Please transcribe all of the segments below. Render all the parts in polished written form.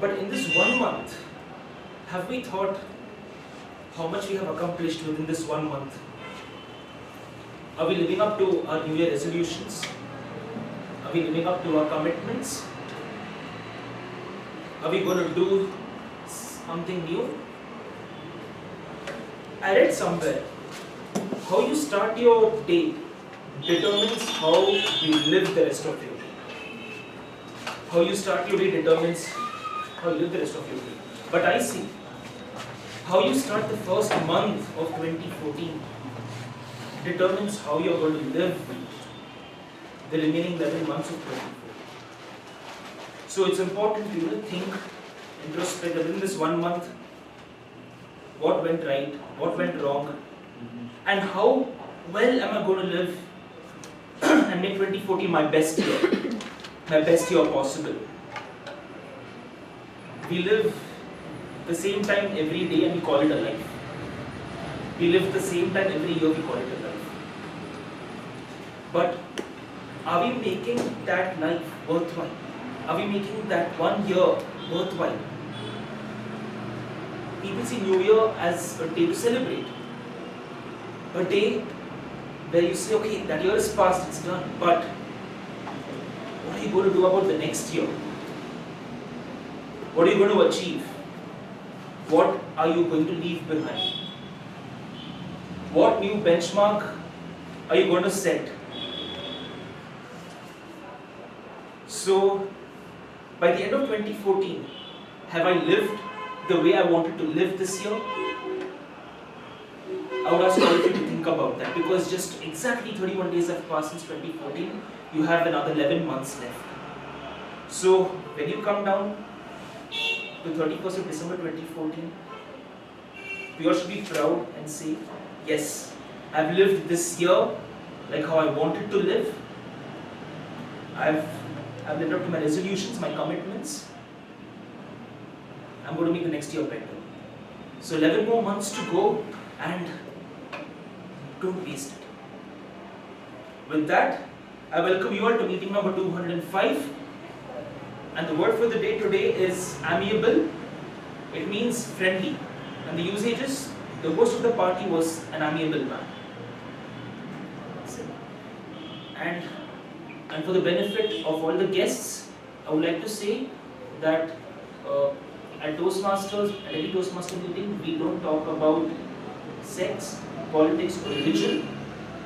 But in this 1 month, have we thought how much we have accomplished within this 1 month? Are we living up to our New Year resolutions? Are we living up to our commitments? Are we going to do something new? I read somewhere, how you start your day determines how you live the rest of your day. How you start your day determines how you live the rest of your day. But I see, how you start the first month of 2014 determines how you're going to live the remaining 11 months of 2014. So it's important to think, introspect within this 1 month, what went right, what went wrong, and how well am I going to live and make 2014 my best year possible. We live the same time every day and we call it a life. We live the same time every year, we call it a life. But are we making that life worthwhile? Are we making that 1 year worthwhile? People see New Year as a day to celebrate. A day where you say, okay, that year is past, it's done, but what are you going to do about the next year? What are you going to achieve? What are you going to leave behind? What new benchmark are you going to set? So, by the end of 2014, have I lived the way I wanted to live this year? I would ask all of you to think about that, because just exactly 31 days have passed since 2014. You have another 11 months left. So, when you come down to 31st of December 2014, we all should be proud and say, yes, I've lived this year like how I wanted to live. I've lived up to my resolutions, my commitments. I'm going to make the next year better. So 11 more months to go, and don't waste it. With that, I welcome you all to meeting number 205. And the word for the day today is amiable. It means friendly. And the usage is, the host of the party was an amiable man. And for the benefit of all the guests, I would like to say that at Toastmasters, at every Toastmaster meeting, we don't talk about sex, politics or religion.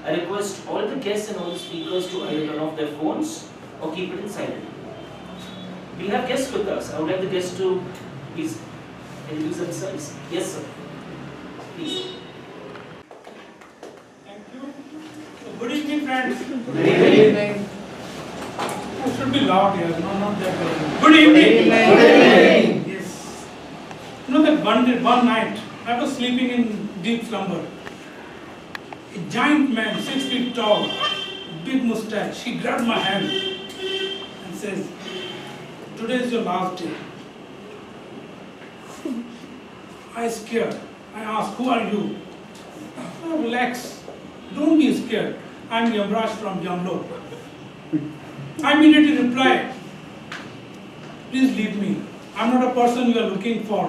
I request all the guests and all the speakers to either turn off their phones or keep it in silent. We have guests with us. I would like the guests to please introduce themselves. Yes, sir. Please. Thank you. Good evening, friends. Good evening. I should be loud here, no, not that loud. Good evening. Good evening. Yes. You know that one night, I was sleeping in deep slumber. A giant man, 6 feet tall, big mustache, he grabbed my hand and says, "Today is your last day." I scared. I asked, "Who are you?" "Oh, relax. Don't be scared. I'm Yamraj from Yamlok." I immediately replied, "Please leave me. I'm not a person you are looking for.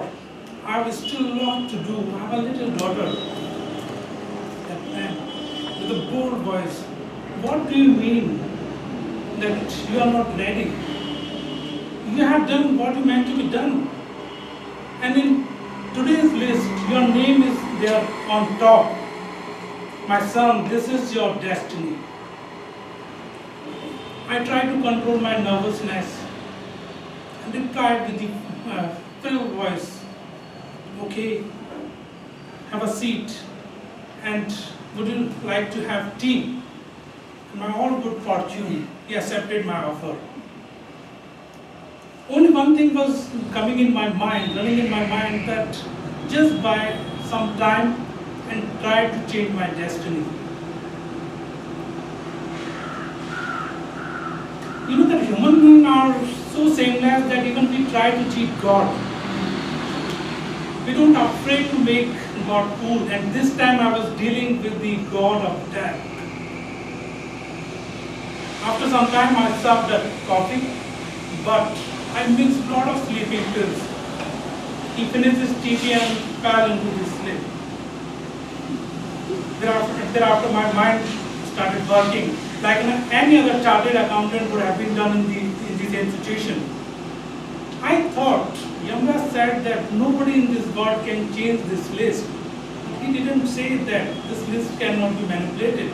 I have still a lot to do. I have a little daughter." That man, with a bold voice, "What do you mean that you are not ready? You have done what you meant to be done. And in today's list, your name is there on top. My son, this is your destiny." I tried to control my nervousness and replied with the full voice, "Okay, have a seat, and would you like to have tea?" And my all good fortune, he accepted my offer. Only one thing was coming in my mind, running in my mind, that just buy some time and try to change my destiny. You know that human beings are so shameless that even we try to cheat God. We don't afraid to make God fool, and this time I was dealing with the God of death. After some time I served that coffee, but I mixed a lot of sleeping pills. He finished his TT and fell into his sleep. Thereafter my mind started working like any other chartered accountant would have been done in the same situation. I thought Yamraj said that nobody in this world can change this list. He didn't say that this list cannot be manipulated.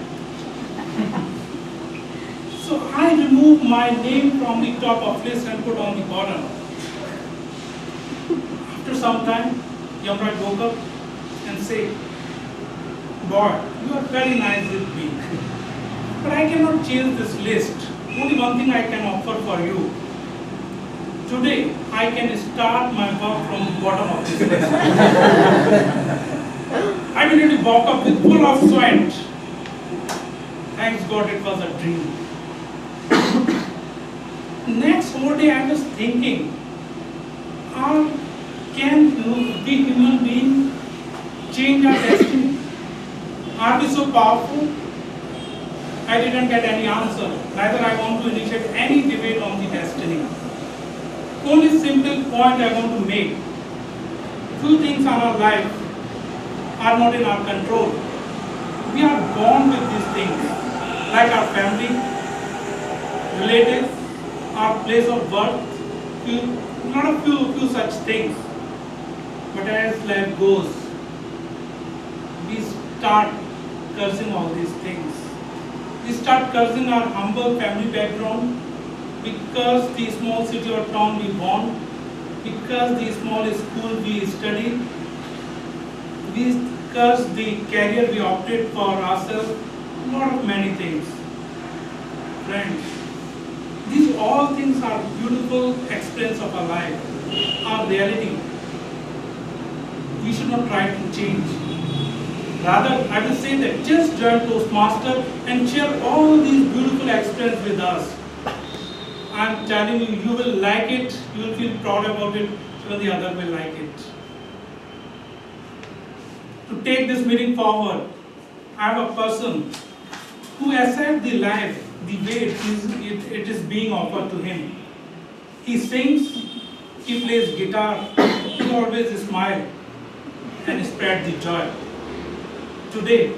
So I removed my name from the top of list and put on the bottom. After some time, Yamraj woke up and said, "Boy, you are very nice with me. But I cannot change this list. Only one thing I can offer for you. Today, I can start my work from the bottom of this list." I immediately woke up with full of sweat. Thanks God it was a dream. Next whole day I was thinking, can we human beings change our destiny? Are we so powerful? I didn't get any answer. Neither I want to initiate any debate on the destiny. Only simple point I want to make. Few things in our life are not in our control. We are born with these things, like our family, relatives, our place of birth, few such things. But as life goes, we start cursing all these things. We start cursing our humble family background, because the small city or town we born, because the small school we studied, we curse the career we opted for ourselves, lot of many things. Friends, these all things are beautiful experience of our life, our reality. We should not try to change. Rather, I will say that just join Toastmaster and share all these beautiful experiences with us. I am telling you, you will like it, you will feel proud about it, even the other will like it. To take this meeting forward, I have a person who accepts the life the way it is being offered to him. He sings, he plays guitar, he always smiles and spread the joy. Today,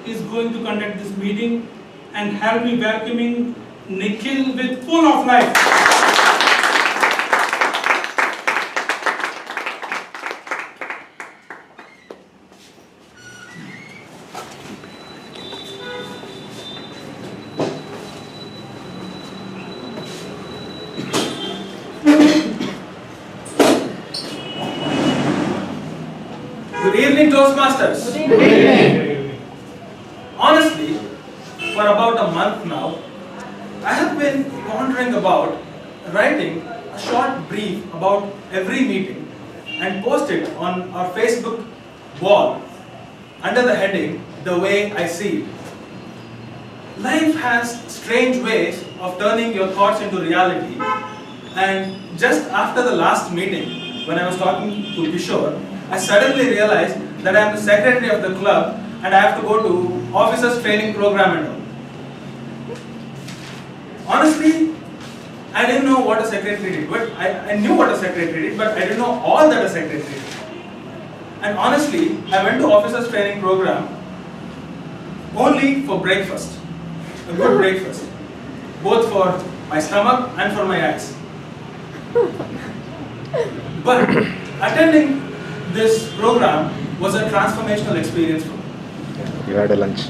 he is going to conduct this meeting and help me welcoming Nikhil with full of life. Good evening, Toastmasters. Good evening. Honestly, for about a month now, I have been pondering about writing a short brief about every meeting and post it on our Facebook wall under the heading, "The Way I See It." Life has strange ways of turning your thoughts into reality, and just after the last meeting, when I was talking to Kishore, I suddenly realized that I am the secretary of the club and I have to go to officers training program and all. Honestly, I didn't know what a secretary did, but I knew what a secretary did, but I didn't know all that a secretary did. And honestly, I went to officers training program only for breakfast, a good breakfast, both for my stomach and for my eyes. But attending this program was a transformational experience for me. You had a lunch.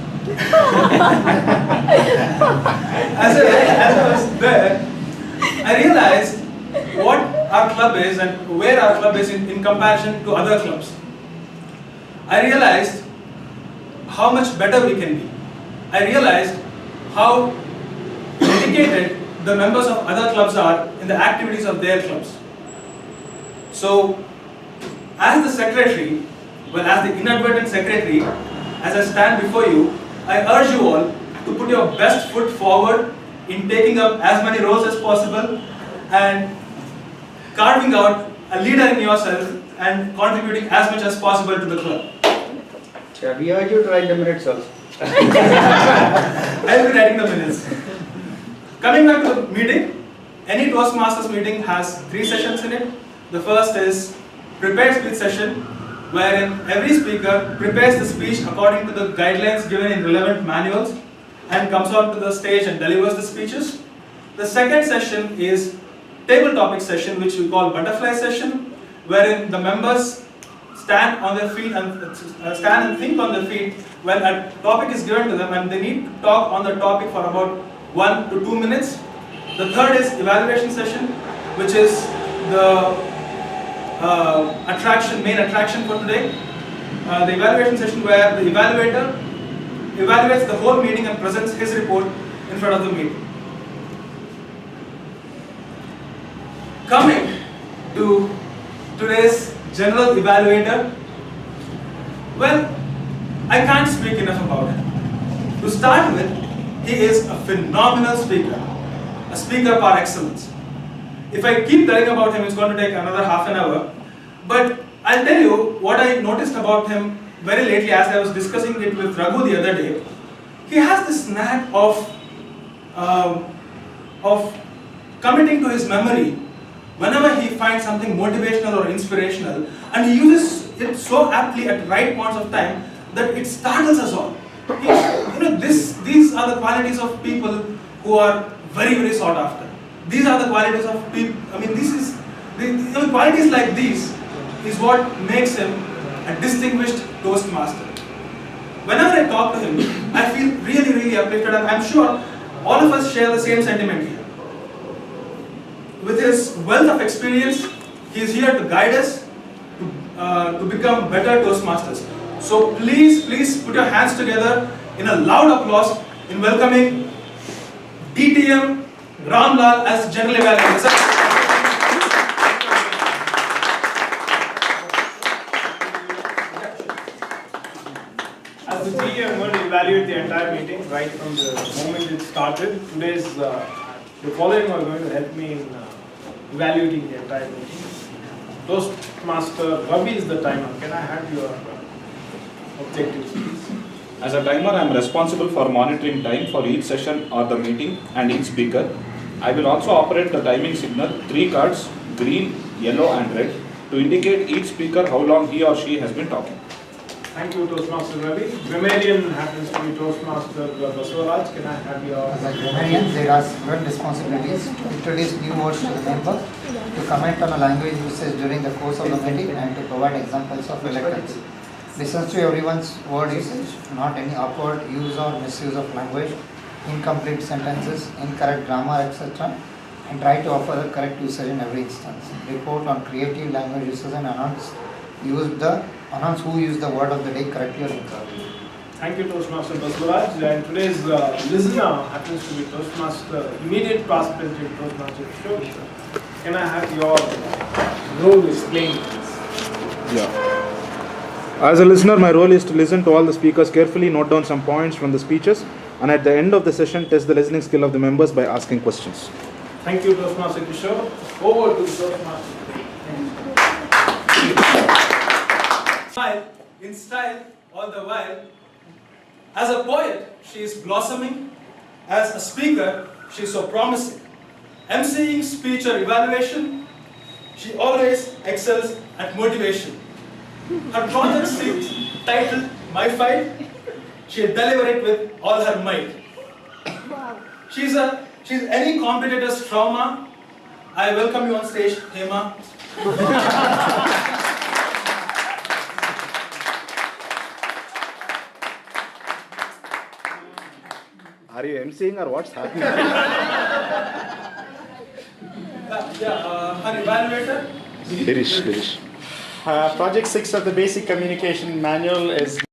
As I was there, I realized what our club is and where our club is in comparison to other clubs. I realized how much better we can be. I realized how dedicated the members of other clubs are in the activities of their clubs. So, as the secretary, as the inadvertent secretary, as I stand before you, I urge you all to put your best foot forward in taking up as many roles as possible and carving out a leader in yourself and contributing as much as possible to the club. Yeah, we urge you to write the minutes also. I will be writing the minutes. Coming back to the meeting, any Toastmasters meeting has 3 sessions in it. The first is prepared speech session, wherein every speaker prepares the speech according to the guidelines given in relevant manuals and comes onto the stage and delivers the speeches. The second session is table topic session, which we call butterfly session, wherein the members stand on their feet and stand and think on their feet when a topic is given to them, and they need to talk on the topic for about 1 to 2 minutes. The third is evaluation session, which is the main attraction for today. The evaluation session where the evaluator evaluates the whole meeting and presents his report in front of the meeting. Coming to today's general evaluator, well, I can't speak enough about him. To start with, he is a phenomenal speaker, a speaker par excellence. If I keep telling about him, it's going to take another half an hour. But I'll tell you what I noticed about him very lately as I was discussing it with Raghu the other day. He has this knack of committing to his memory whenever he finds something motivational or inspirational, and he uses it so aptly at right points of time that it startles us all. These are the qualities of people who are very, very sought after. These are the qualities of people. Qualities like these is what makes him a distinguished Toastmaster. Whenever I talk to him, I feel really, really uplifted, and I'm sure all of us share the same sentiment here. With his wealth of experience, he is here to guide us to become better Toastmasters. So please put your hands together in a loud applause in welcoming DTM Ramlal as General Evaluator. As the DTM, I'm going to evaluate the entire meeting right from the moment it started. The following are going to help me in evaluating the entire meeting. Toastmaster Ravi is the timer. Can I have your objectives, please? As a timer, I am responsible for monitoring time for each session or the meeting and each speaker. I will also operate the timing signal, 3 cards, green, yellow and red, to indicate each speaker how long he or she has been talking. Thank you, Toastmaster Ravi. Grammarian happens to be Toastmaster Baswaraj. Can I have your... As a grammarian, there are several responsibilities to introduce new words to the member, to comment on a language usage during the course of the meeting, and to provide examples of reluctance. Listens to everyone's word usage, not any awkward use or misuse of language, incomplete sentences, incorrect grammar, etc., and try to offer the correct usage in every instance. Report on creative language usage and announce who used the word of the day correctly or incorrectly. Thank you, Toastmaster Baswaraj. And today's listener happens to be Toastmaster, immediate past president Toastmaster Kishore. Can I have your role explained, please? Yeah. As a listener, my role is to listen to all the speakers carefully, note down some points from the speeches, and at the end of the session, test the listening skill of the members by asking questions. Thank you, Toastmaster Kishore. Over to Toastmaster. Smile, in style, all the while. As a poet, she is blossoming. As a speaker, she is so promising. MCing speech or evaluation, she always excels at motivation. Her project seems titled My Fight. She'll deliver it with all her might. She's any competitor's trauma. I welcome you on stage, Hema. Are you emceeing or what's happening? Her evaluator. Dirish. Project 6 of the Basic Communication Manual is